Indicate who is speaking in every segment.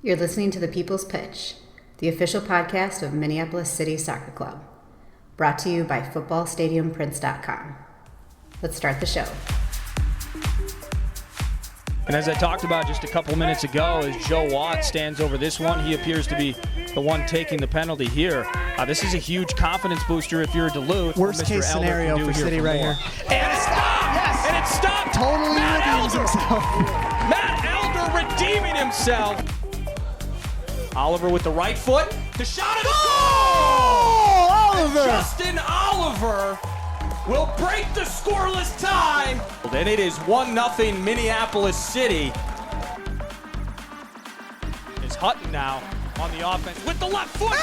Speaker 1: You're listening to The People's Pitch, the official podcast of Minneapolis City Soccer Club, brought to you by footballstadiumprints.com. Let's start the show.
Speaker 2: And as I talked about just a couple minutes ago, as Joe Watt stands over this one, he appears to be the one taking the penalty here. This is a huge confidence booster if you're Duluth.
Speaker 3: Worst case scenario for City right here.
Speaker 2: And it stopped! Yes! And it stopped!
Speaker 3: Totally redeems himself.
Speaker 2: Matt Elder redeeming himself. Oliver with the right foot. The shot is goal!
Speaker 3: Oliver!
Speaker 2: Justin Oliver will break the scoreless tie. And it is 1-0 Minneapolis City. It's Hutton now on the offense with the left foot. And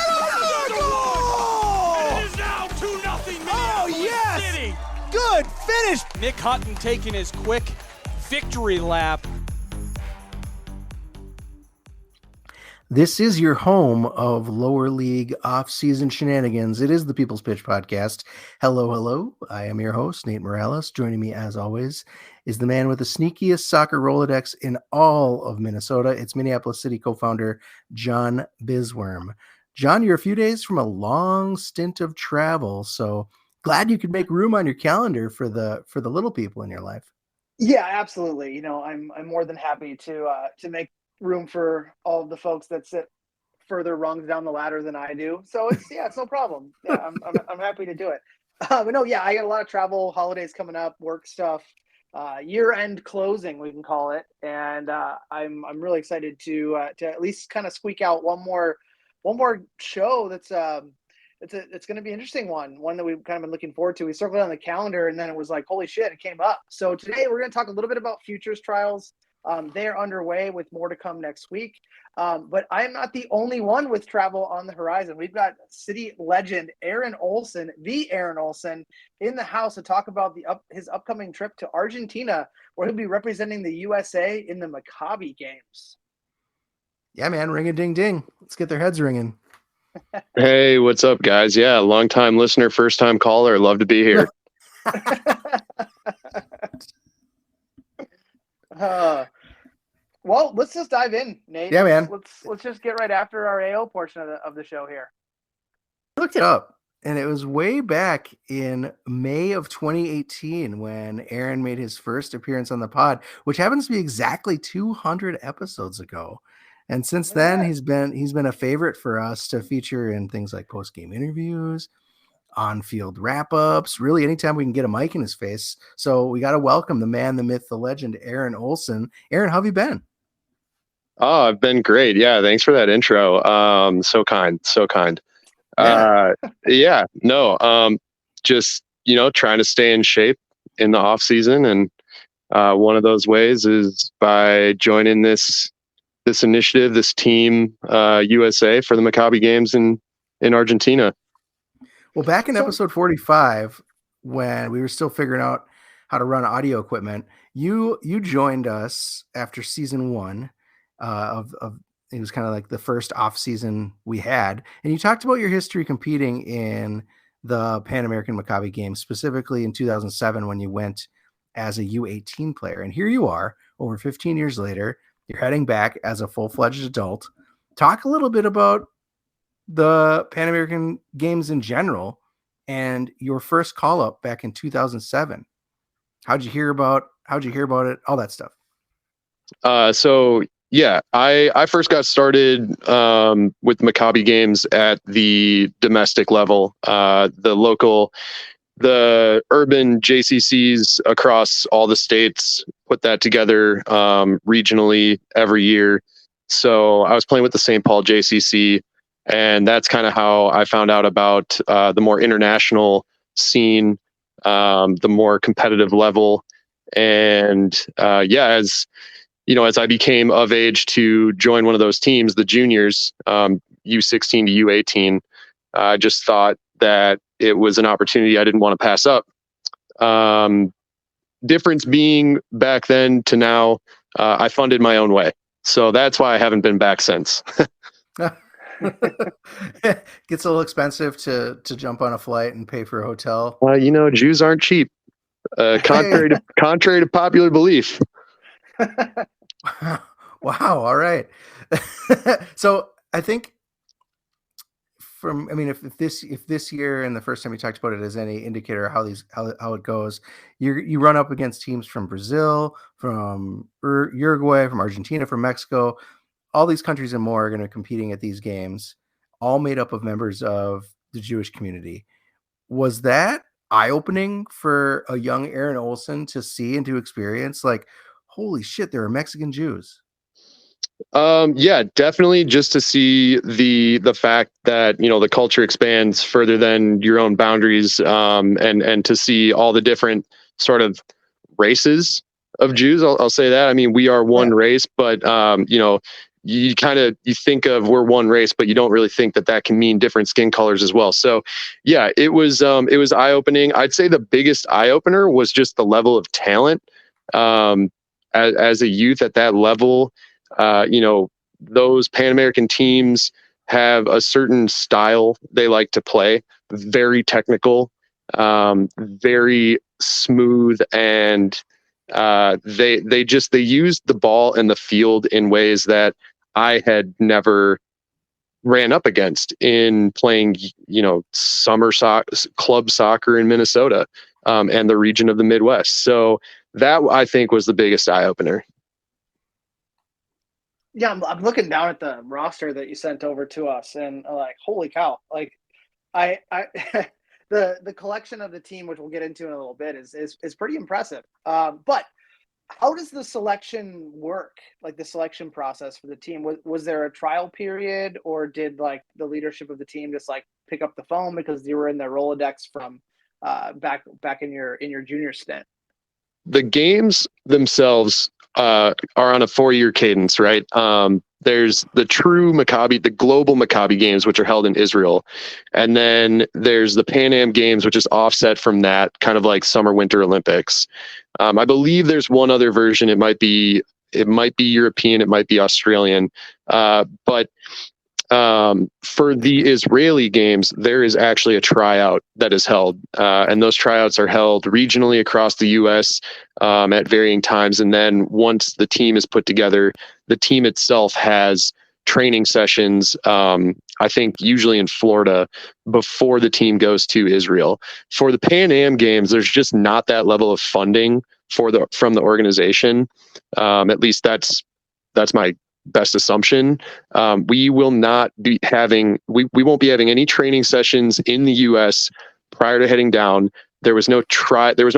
Speaker 2: it is now 2-0 Minneapolis City.
Speaker 3: Good finish.
Speaker 2: Nick Hutton taking his quick victory lap.
Speaker 4: This is your home of lower league off-season shenanigans. It is the People's Pitch podcast. Hello. I am your host, Nate Morales. Joining me, as always, is the man with the sneakiest soccer Rolodex in all of Minnesota. It's Minneapolis City co-founder John Bisworm. John, you're a few days from a long stint of travel, so glad you could make room on your calendar for the little people in your life.
Speaker 5: Yeah, absolutely. You know, I'm more than happy to make room for all of the folks that sit further rungs down the ladder than I do. So it's no problem. Yeah, I'm happy to do it. But no, yeah, I got a lot of travel, holidays coming up, work stuff, year-end closing, we can call it. And I'm really excited to at least kind of squeak out one more show that's it's going to be an interesting one that we've kind of been looking forward to. We circled it on the calendar and then it was like, holy shit, it came up. So today we're going to talk a little bit about futures trials. They are underway with more to come next week. But I am not the only one with travel on the horizon. We've got City legend Aaron Olson, the Aaron Olson, in the house to talk about his upcoming trip to Argentina, where he'll be representing the USA in the Maccabi Games.
Speaker 4: Yeah, man, ring-a-ding-ding. Let's get their heads ringing.
Speaker 6: Hey, what's up, guys? Yeah, long-time listener, first-time caller. Love to be here.
Speaker 5: Well, let's just dive in, Nate.
Speaker 4: Yeah, man.
Speaker 5: Let's just get right after our AO portion of the show here.
Speaker 4: I looked it up, and it was way back in May of 2018 when Aaron made his first appearance on the pod, which happens to be exactly 200 episodes ago. And since then, he's been a favorite for us to feature in things like post-game interviews, on-field wrap-ups, really anytime we can get a mic in his face. So we got to welcome the man, the myth, the legend, Aaron Olson. Aaron, how have you been?
Speaker 6: Oh, I've been great. Yeah, thanks for that intro. So kind. Just, trying to stay in shape in the off season. And one of those ways is by joining this initiative, this team, USA for the Maccabi Games in Argentina.
Speaker 4: Well, back in episode 45, when we were still figuring out how to run audio equipment, you joined us after season one of it was kind of like the first off season we had, and you talked about your history competing in the Pan American Maccabi Games, specifically in 2007 when you went as a U18 player. And here you are, over 15 years later, you're heading back as a full-fledged adult. Talk a little bit about the Pan American Games in general and your first call up back in 2007. How'd you hear about it? All that stuff.
Speaker 6: I first got started with Maccabi Games at the domestic level. The urban JCCs across all the states put that together regionally every year. So I was playing with the St. Paul JCC, and that's kind of how I found out about the more international scene, the more competitive level. And as I became of age to join one of those teams, the juniors, U16 to U18, I just thought that it was an opportunity I didn't want to pass up. Difference being back then to now, I funded my own way. So that's why I haven't been back since.
Speaker 4: Gets a little expensive to jump on a flight and pay for a hotel.
Speaker 6: Jews aren't cheap. Contrary to popular belief.
Speaker 4: Wow. All right. So I think if this year and the first time you talked about it is any indicator of how it goes, you run up against teams from Brazil, from Uruguay, from Argentina, from Mexico. All these countries and more are going to be competing at these games, all made up of members of the Jewish community. Was that eye-opening for a young Aaron Olson to see and to experience? Like, holy shit, there are Mexican Jews.
Speaker 6: Yeah, definitely. Just to see the fact that the culture expands further than your own boundaries, and to see all the different sort of races of Jews. I'll say that. I mean, we are one race, but you think of we're one race, but you don't really think that can mean different skin colors as well. So, yeah, it was eye opening. I'd say the biggest eye opener was just the level of talent. As a youth at that level. Those Pan American teams have a certain style they like to play, very technical, very smooth, and they use the ball and the field in ways that I had never ran up against in playing, summer club soccer in Minnesota, and the region of the Midwest. So that, I think, was the biggest eye opener.
Speaker 5: Yeah, I'm looking down at the roster that you sent over to us, and like, holy cow! Like, I the collection of the team, which we'll get into in a little bit, is pretty impressive. But how does the selection work? Like the selection process for the team? Was there a trial period, or did like the leadership of the team just like pick up the phone because you were in their Rolodex from back in your junior stint?
Speaker 6: The games themselves are on a 4-year cadence, right? There's the true Maccabi, the global Maccabi Games, which are held in Israel. And then there's the Pan Am Games, which is offset from that, kind of like Summer Winter Olympics. I believe there's one other version. It might be European, it might be Australian. But for the Israeli games, there is actually a tryout that is held. And those tryouts are held regionally across the U.S. At varying times. And then once the team is put together, the team itself has training sessions, I think usually in Florida, before the team goes to Israel. For the Pan Am Games, there's just not that level of funding from the organization. At least that's my best assumption. We won't be having any training sessions in the U.S. prior to heading down. There was no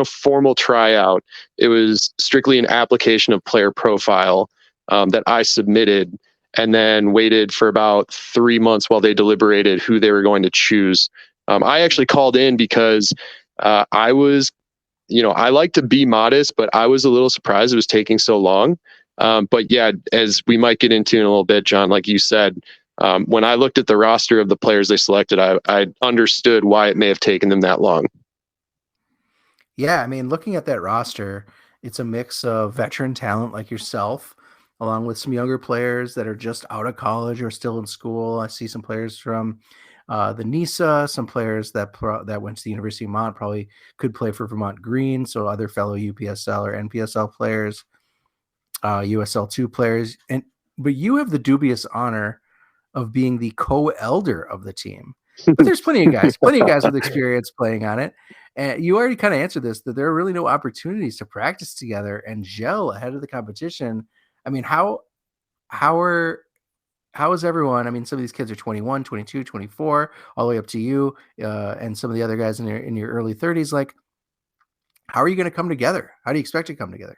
Speaker 6: formal tryout. It was strictly an application of player profile that I submitted, and then waited for about 3 months while they deliberated who they were going to choose. I actually called in because I was, I like to be modest, but I was a little surprised it was taking so long. But yeah, as we might get into in a little bit, John, like you said, when I looked at the roster of the players they selected, I understood why it may have taken them that long.
Speaker 4: Yeah, I mean, looking at that roster, it's a mix of veteran talent like yourself, along with some younger players that are just out of college or still in school. I see some players from the NISA, some players that went to the University of Vermont, probably could play for Vermont Green, so other fellow UPSL or NPSL players. USL2 players, but you have the dubious honor of being the co-elder of the team. But there's plenty of guys with experience playing on it. And you already kind of answered this, that there are really no opportunities to practice together and gel ahead of the competition. I mean, how is everyone? I mean, some of these kids are 21, 22, 24, all the way up to you, and some of the other guys in your early 30s. Like, how are you going to come together? How do you expect to come together?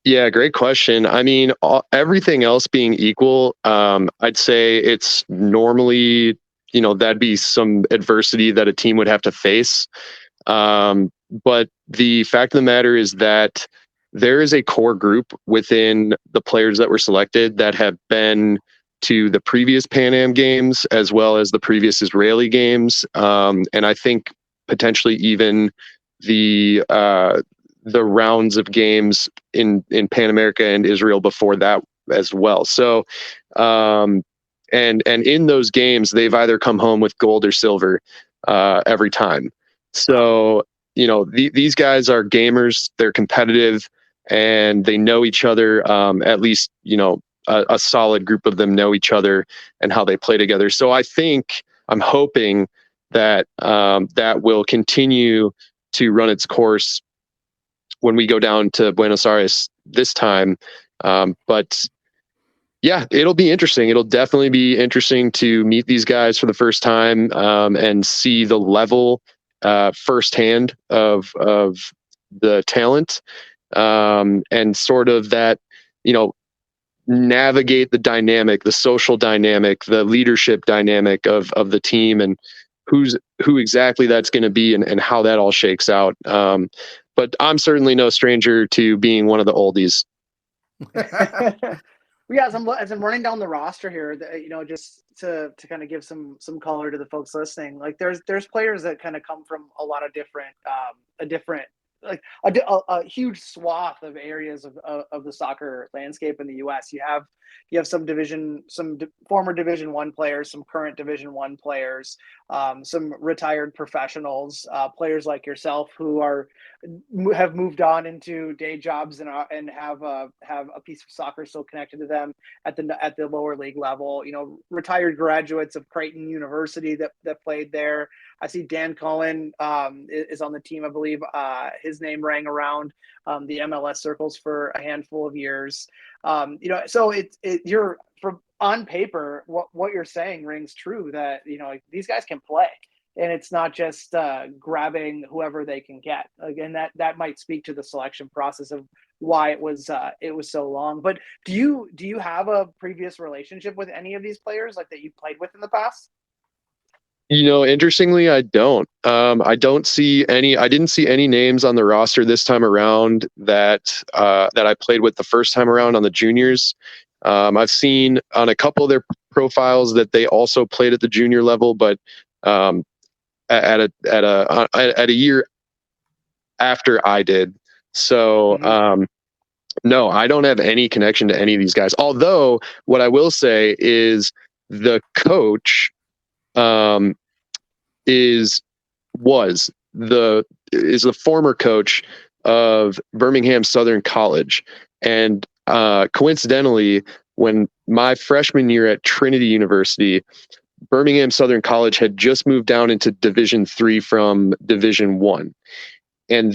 Speaker 6: Yeah, great question. I mean, everything else being equal, I'd say it's normally, that'd be some adversity that a team would have to face. But the fact of the matter is that there is a core group within the players that were selected that have been to the previous Pan Am Games as well as the previous Israeli Games. And I think potentially even the rounds of games in Pan America and Israel before that as well. So, and in those games, they've either come home with gold or silver every time. So, these guys are gamers, they're competitive, and they know each other, at least, a solid group of them know each other and how they play together. So I'm hoping that that will continue to run its course when we go down to Buenos Aires this time. But yeah, it'll be interesting. It'll definitely be interesting to meet these guys for the first time and see the level firsthand of the talent and sort of that, navigate the dynamic, the social dynamic, the leadership dynamic of the team, and who exactly that's going to be and how that all shakes out. But I'm certainly no stranger to being one of the oldies.
Speaker 5: Yeah, as I'm running down the roster here, just to kind of give some color to the folks listening, like there's players that kind of come from a lot of different a huge swath of areas of the soccer landscape in the U.S. You have some former Division I players, some current Division I players, some retired professionals, players like yourself who have moved on into day jobs and have a piece of soccer still connected to them at the lower league level. Retired graduates of Creighton University that played there. I see Dan Cohen is on the team, I believe. His name rang around the MLS circles for a handful of years. So you're from on paper, what you're saying rings true, that these guys can play, and it's not just grabbing whoever they can get. Again, that might speak to the selection process of why it was so long. But do you have a previous relationship with any of these players like that you played with in the past?
Speaker 6: Interestingly, I don't. I didn't see any names on the roster this time around that I played with the first time around on the juniors. I've seen on a couple of their profiles that they also played at the junior level, but at a year after I did. So no, I don't have any connection to any of these guys. Although what I will say is the coach is the former coach of Birmingham Southern College, and coincidentally, when my freshman year at Trinity University, Birmingham Southern College had just moved down into Division III from Division I, and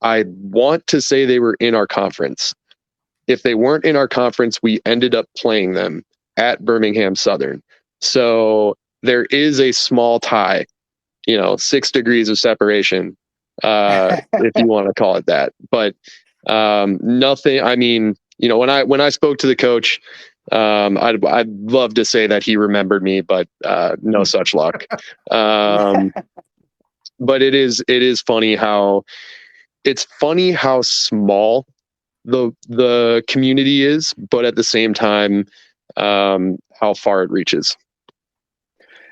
Speaker 6: I want to say they were in our conference. If they weren't in our conference, we ended up playing them at Birmingham Southern. So there is a small tie, 6 degrees of separation, if you want to call it that. But nothing. I mean, when I spoke to the coach, I'd love to say that he remembered me, but no such luck. But it is funny how small the community is, but at the same time, how far it reaches.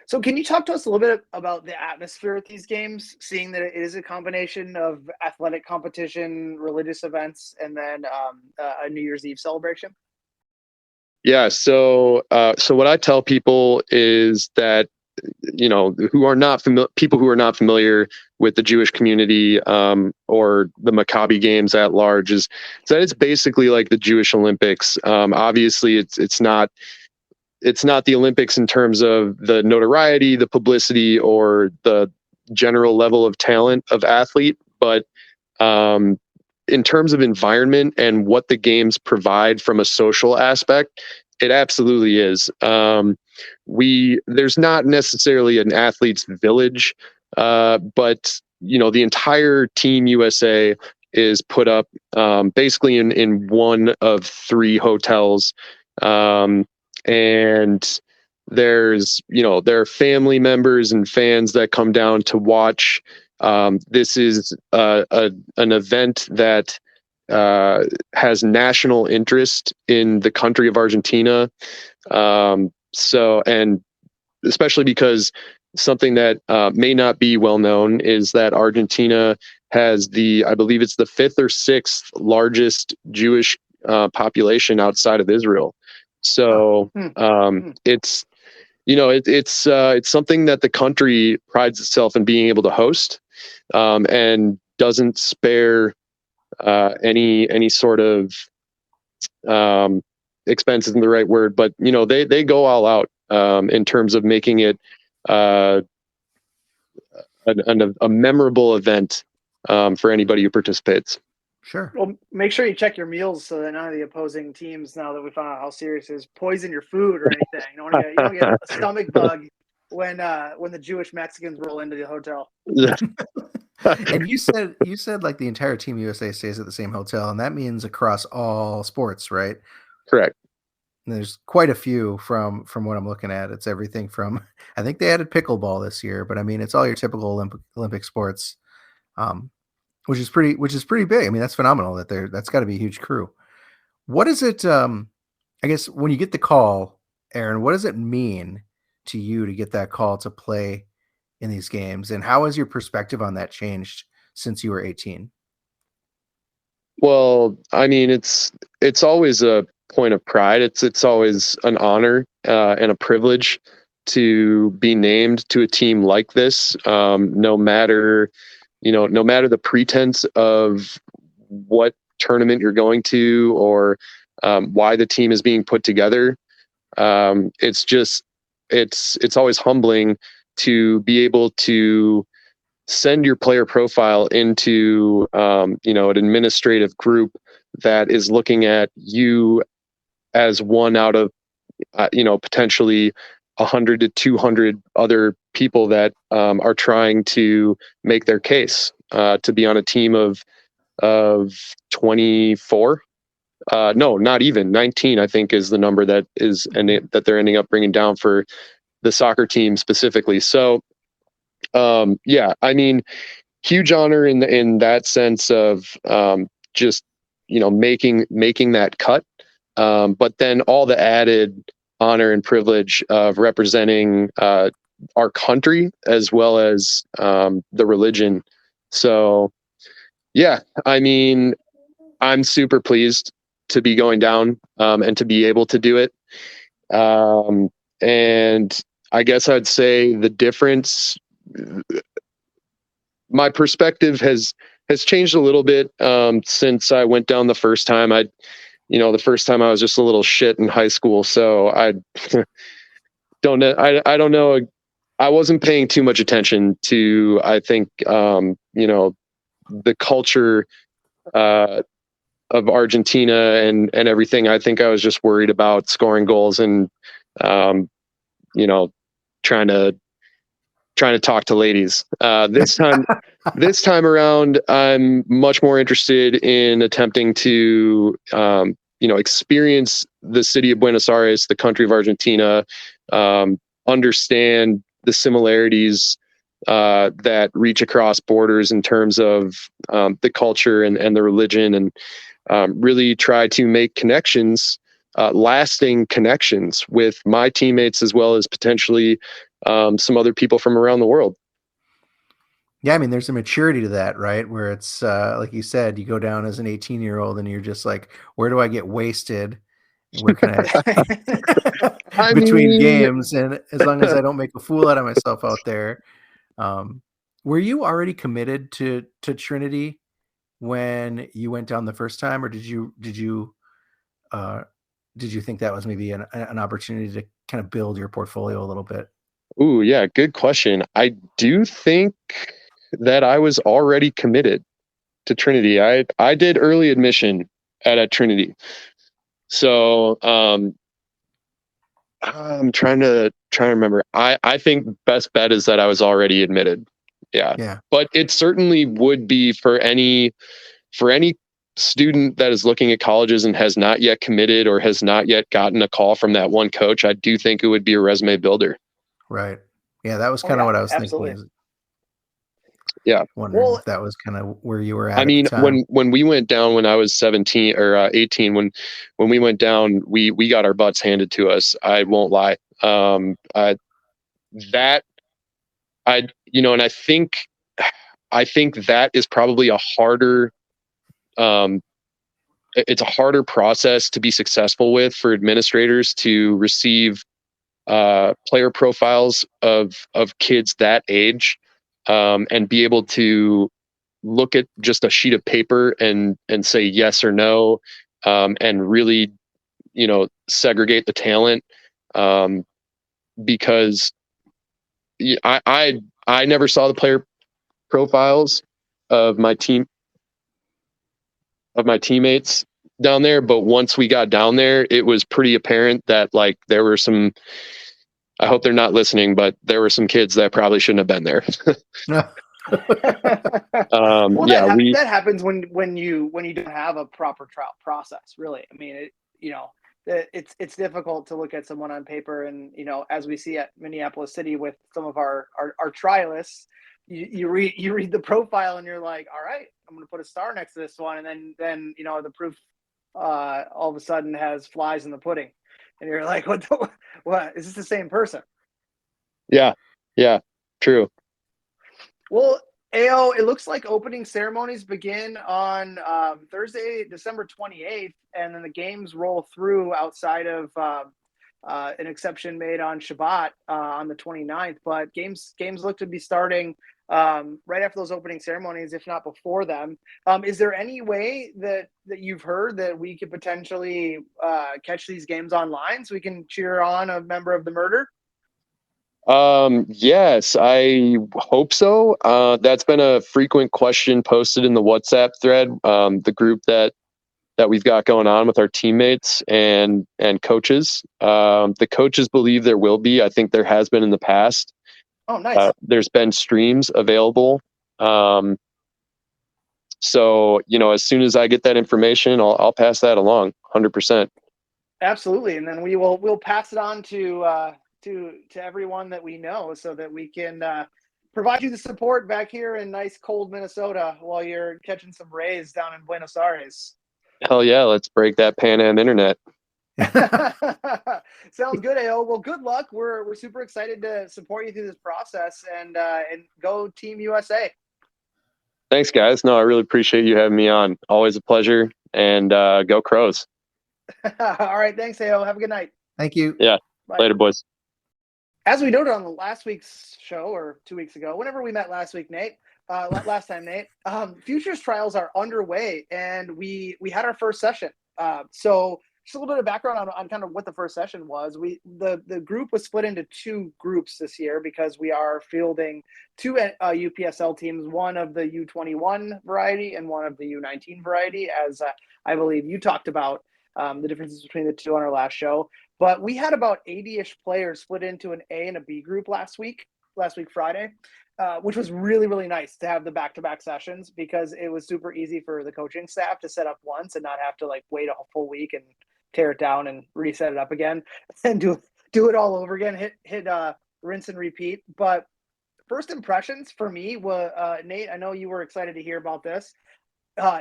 Speaker 5: So can you talk to us a little bit about the atmosphere at these games, seeing that it is a combination of athletic competition, religious events, and then a New Year's Eve celebration?
Speaker 6: Yeah. So what I tell people is that, who are not familiar with the Jewish community or the Maccabi Games at large, is that it's basically like the Jewish Olympics. Obviously, it's not the Olympics in terms of the notoriety, the publicity, or the general level of talent of athlete, but in terms of environment and what the games provide from a social aspect, it absolutely is. There's not necessarily an athlete's village, but the entire Team USA is put up basically in one of 3 hotels. And there's, there are family members and fans that come down to watch. This is an event that has national interest in the country of Argentina. And especially because something that may not be well known is that Argentina has I believe it's the 5th or 6th largest Jewish population outside of Israel. So it's something that the country prides itself in being able to host, and doesn't spare any sort of expense isn't the right word, but they go all out in terms of making it a memorable event for anybody who participates.
Speaker 4: Sure.
Speaker 5: Well, make sure you check your meals so that none of the opposing teams, now that we found out how serious it is, poison your food or anything. You don't get a stomach bug when the Jewish Mexicans roll into the hotel.
Speaker 4: And you said like the entire Team USA stays at the same hotel, and that means across all sports, right?
Speaker 6: Correct.
Speaker 4: And there's quite a few from what I'm looking at. It's everything from, I think they added pickleball this year, but I mean it's all your typical Olympic sports, which is pretty big. I mean that's phenomenal that's got to be a huge crew. What is it? I guess when you get the call, Aaron, what does it mean to you to get that call to play in these games, and how has your perspective on that changed since you were 18?
Speaker 6: Well, I mean, it's always a point of pride. It's always an honor and a privilege to be named to a team like this. No matter the pretense of what tournament you're going to or why the team is being put together. It's always humbling to be able to send your player profile into an administrative group that is looking at you as one out of potentially 100 to 200 other people that are trying to make their case to be on a team of 24. No, not even 19. I think is the number that they're ending up bringing down for the soccer team specifically. So, I mean, huge honor in that sense of just making that cut, but then all the added honor and privilege of representing our country as well as the religion. So, I mean, I'm super pleased to be going down and to be able to do it. And I guess I'd say the difference, my perspective has changed a little bit since I went down the first time. The first time I was just a little shit in high school. So I don't know. I don't know. I wasn't paying too much attention to, I think, the culture of Argentina and everything. I think I was just worried about scoring goals and, trying to talk to ladies. This time around, I'm much more interested in attempting to, experience the city of Buenos Aires, the country of Argentina, understand the similarities that reach across borders in terms of the culture and the religion, and really try to make connections, lasting connections with my teammates as well as potentially some other people from around the world.
Speaker 4: Yeah, I mean, there's a maturity to that, right? Where it's like you said, you go down as an 18-year-old and you're just like, where do I get wasted? Where can I between games? And as long as I don't make a fool out of myself out there. Were you already committed to Trinity when you went down the first time, or did you think that was maybe an opportunity to kind of build your portfolio a little bit?
Speaker 6: Ooh, yeah, good question. I do think that I was already committed to Trinity. I did early admission at Trinity. So I'm trying to remember. I think best bet is that I was already admitted. Yeah. But it certainly would be for any student that is looking at colleges and has not yet committed or has not yet gotten a call from that one coach. I do think it would be a resume builder.
Speaker 4: Right. Yeah, that was kind of what I was thinking.
Speaker 6: Yeah.
Speaker 4: Wondering if that was kind of where you were at.
Speaker 6: I mean,
Speaker 4: the time.
Speaker 6: when we went down when I was 17 or 18, when we went down, we got our butts handed to us. I won't lie. And I think that is probably a harder, it's a harder process to be successful with for administrators to receive player profiles of kids that age, and be able to look at just a sheet of paper and say yes or no, and really, segregate the talent, because I never saw the player profiles of my teammates down there, but once we got down there, it was pretty apparent that like there were some, I hope they're not listening, but there were some kids that probably shouldn't have been there.
Speaker 5: Well,
Speaker 6: yeah,
Speaker 5: that happens when you don't have a proper trial process, really. I mean, it's difficult to look at someone on paper, and as we see at Minneapolis City with some of our trialists, you read the profile and you're like, all right, I'm going to put a star next to this one, and then the proof all of a sudden has flies in the pudding, and you're like, what is this the same person?
Speaker 6: Yeah, true.
Speaker 5: Well, AO, it looks like opening ceremonies begin on Thursday, December 28th, and then the games roll through outside of an exception made on Shabbat on the 29th. But games look to be starting right after those opening ceremonies, if not before them. Is there any way that you've heard that we could potentially catch these games online so we can cheer on a member of the murder?
Speaker 6: Yes, I hope so. That's been a frequent question posted in the WhatsApp thread, the group that we've got going on with our teammates and coaches. The coaches believe there will be. I think there has been in the past.
Speaker 5: Oh, nice.
Speaker 6: There's been streams available. So, as soon as I get that information, I'll pass that along 100%.
Speaker 5: Absolutely. And then we'll pass it on to everyone that we know so that we can provide you the support back here in nice cold Minnesota while you're catching some rays down in Buenos Aires.
Speaker 6: Hell yeah, let's break that Pan Am internet.
Speaker 5: Sounds good, AO. Well, good luck. We're super excited to support you through this process, and go Team USA.
Speaker 6: Thanks, guys. No, I really appreciate you having me on. Always a pleasure, and go Crows.
Speaker 5: All right, thanks, AO. Have a good night.
Speaker 4: Thank you.
Speaker 6: Yeah. Bye. Later, boys.
Speaker 5: As we noted on the last week's show, or 2 weeks ago, whenever we met last week, Nate, Futures trials are underway, and we had our first session. So just a little bit of background on kind of what the first session was. The group was split into two groups this year because we are fielding two UPSL teams, one of the U21 variety and one of the U19 variety, as I believe you talked about the differences between the two on our last show. But we had about 80-ish players split into an A and a B group last week Friday, which was really, really nice to have the back-to-back sessions because it was super easy for the coaching staff to set up once and not have to wait a full week and tear it down and reset it up again and do it all over again, hit rinse and repeat. But first impressions for me were, Nate, I know you were excited to hear about this.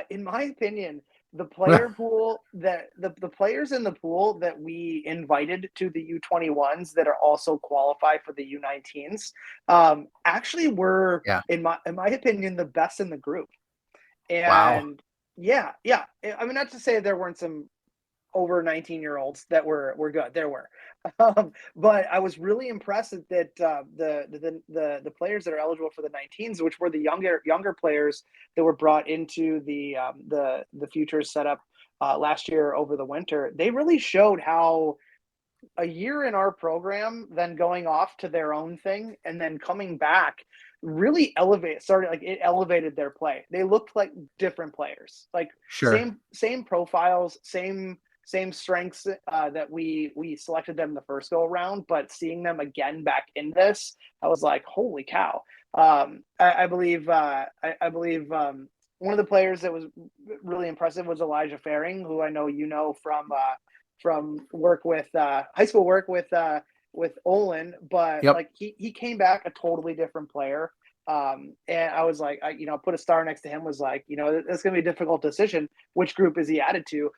Speaker 5: In my opinion, the player pool the players in the pool that we invited to the U21s that are also qualified for the U19s actually were, in my opinion, the best in the group. And yeah. I mean, not to say there weren't some over 19-year-olds that were good. There were, but I was really impressed that the players that are eligible for the 19s, which were the younger players that were brought into the futures setup last year over the winter, they really showed how a year in our program, then going off to their own thing and then coming back, really elevated their play. They looked like different players, same profiles, same strengths that we selected them the first go around, but seeing them again back in this, I was like, holy cow. I believe one of the players that was really impressive was Elijah Faring, who I know you know from work with high school work with Olin, but he came back a totally different player. And I was like, I put a star next to him, was like, it's going to be a difficult decision. Which group is he added to?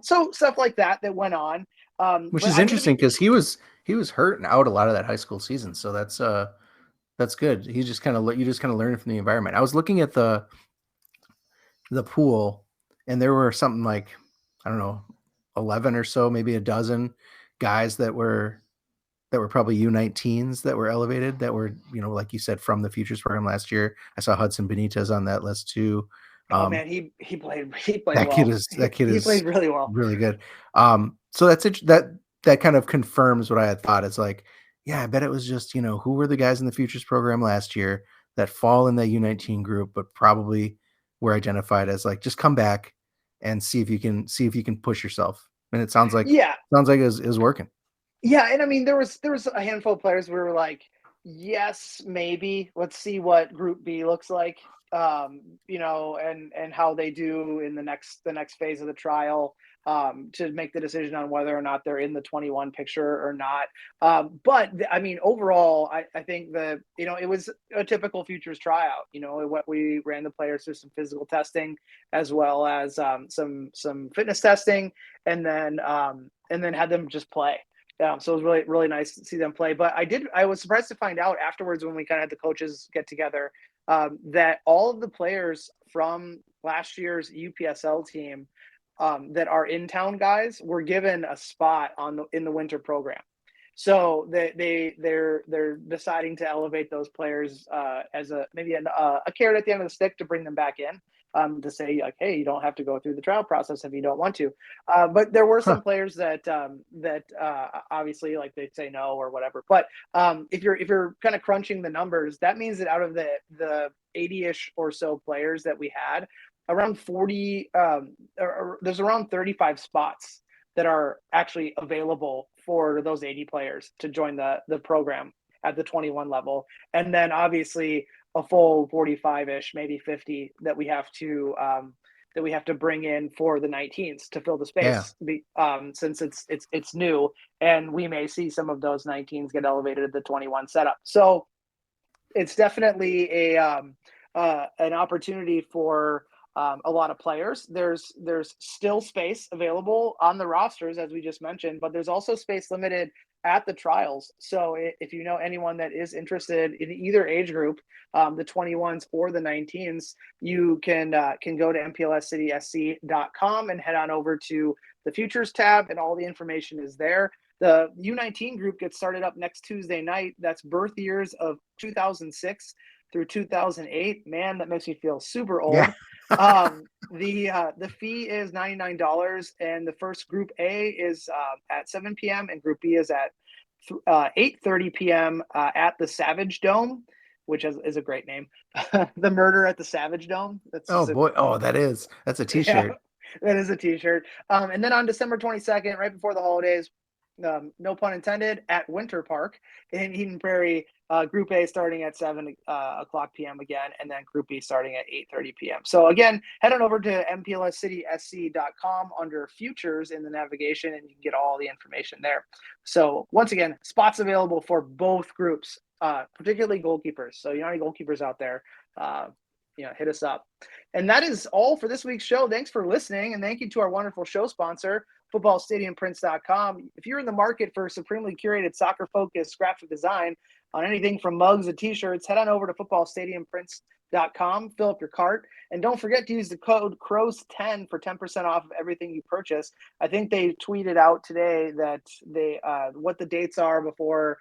Speaker 5: So stuff like that went on.
Speaker 4: Which is interesting because he was hurt and out a lot of that high school season. So that's good. You just kind of learn from the environment. I was looking at the pool, and there were something like, I don't know, 11 or so, maybe a dozen guys that were probably U19s that were elevated, that were, like you said, from the futures program last year. I saw Hudson Benitez on that list too.
Speaker 5: Oh man, he played
Speaker 4: That
Speaker 5: well.
Speaker 4: kid
Speaker 5: He
Speaker 4: is
Speaker 5: played really well.
Speaker 4: really good. So that's it. That kind of confirms what I had thought. It's like, yeah, I bet it was just, who were the guys in the futures program last year that fall in the U19 group, but probably were identified as like, just come back and see if you can push yourself. And it sounds like it was working.
Speaker 5: Yeah, and I mean there was a handful of players where we were like, yes, maybe. Let's see what Group B looks like. And how they do in the next phase of the trial, to make the decision on whether or not they're in the 21 picture or not. But I mean, overall, I think that, it was a typical futures tryout. What we ran the players through some physical testing as well as some fitness testing, and then had them just play. So it was really, really nice to see them play. But I was surprised to find out afterwards when we kind of had the coaches get together, that all of the players from last year's UPSL team, that are in-town guys were given a spot in the winter program. So they're deciding to elevate those players as a carrot at the end of the stick to bring them back in. To say like, hey, you don't have to go through the trial process if you don't want to. But there were some players that obviously like they'd say no or whatever. But if you're kind of crunching the numbers, that means that out of the 80-ish or so players that we had, around 40, there's around 35 spots that are actually available for those 80 players to join the program at the 21 level. And then obviously a full 45-ish, maybe 50 that we have to bring in for the 19s to fill the space. Since it's new, and we may see some of those 19s get elevated to the 21 setup. So it's definitely an opportunity for a lot of players. There's still space available on the rosters, as we just mentioned, but there's also space limited at the trials. So if you know anyone that is interested in either age group, the 21s or the 19s, you can go to mplscitysc.com and head on over to the futures tab, and all the information is there. The U19 group gets started up next Tuesday night. That's birth years of 2006 through 2008. Man, that makes me feel super old.
Speaker 4: Yeah.
Speaker 5: The fee is $99, and the first Group A is at 7 p.m. and Group B is at 8:30 p.m. At the Savage Dome, which is a great name. The Murder at the Savage Dome. That's
Speaker 4: a t-shirt.
Speaker 5: Yeah, that is a t-shirt. And then on December 22nd, right before the holidays, no pun intended, at Winter Park in Eden Prairie, Group A starting at 7 o'clock p.m. again, and then Group B starting at 8:30 p.m. So again, head on over to mplscitysc.com under futures in the navigation, and you can get all the information there. So once again, spots available for both groups, particularly goalkeepers. So you know any goalkeepers out there, hit us up. And that is all for this week's show. Thanks for listening, and thank you to our wonderful show sponsor, footballstadiumprints.com. If you're in the market for supremely curated soccer-focused graphic design on anything from mugs to t-shirts, head on over to footballstadiumprints.com, fill up your cart, and don't forget to use the code CROWS10 for 10% off of everything you purchase. I think they tweeted out today that they what the dates are before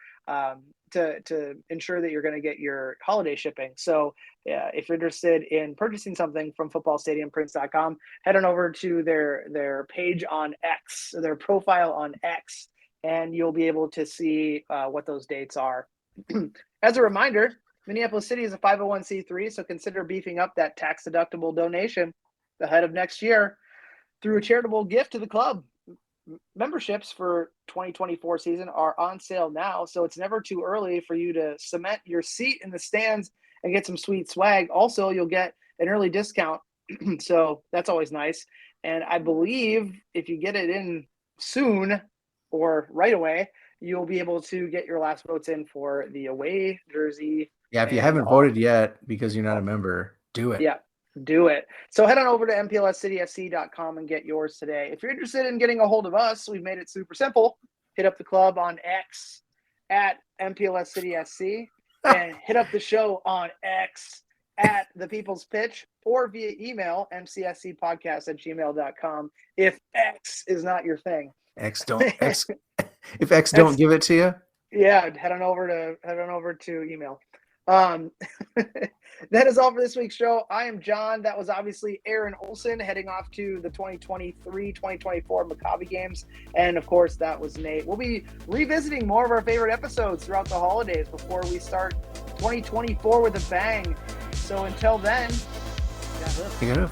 Speaker 5: to ensure that you're going to get your holiday shipping. So if you're interested in purchasing something from footballstadiumprints.com, head on over to their page on X, their profile on X, and you'll be able to see what those dates are. As a reminder, Minneapolis City is a 501c3, so consider beefing up that tax-deductible donation ahead of next year through a charitable gift to the club. Memberships for 2024 season are on sale now, so it's never too early for you to cement your seat in the stands and get some sweet swag. Also, you'll get an early discount, so that's always nice. And I believe if you get it in soon or right away, you'll be able to get your last votes in for the away jersey.
Speaker 4: Yeah, if you haven't voted yet because you're not a member, do it.
Speaker 5: Yeah, do it. So head on over to mplscitysc.com and get yours today. If you're interested in getting a hold of us, we've made it super simple. Hit up the club on X at mplscitysc and hit up the show on X at the People's Pitch or via email mcscpodcast@gmail.com if X is not your thing.
Speaker 4: If X don't give it to you,
Speaker 5: yeah, head on over to email. That is all for this week's show. I am John. That was obviously Aaron Olson heading off to the 2023-2024 Maccabi Games. And, of course, that was Nate. We'll be revisiting more of our favorite episodes throughout the holidays before we start 2024 with a bang. So until then,
Speaker 4: You got it.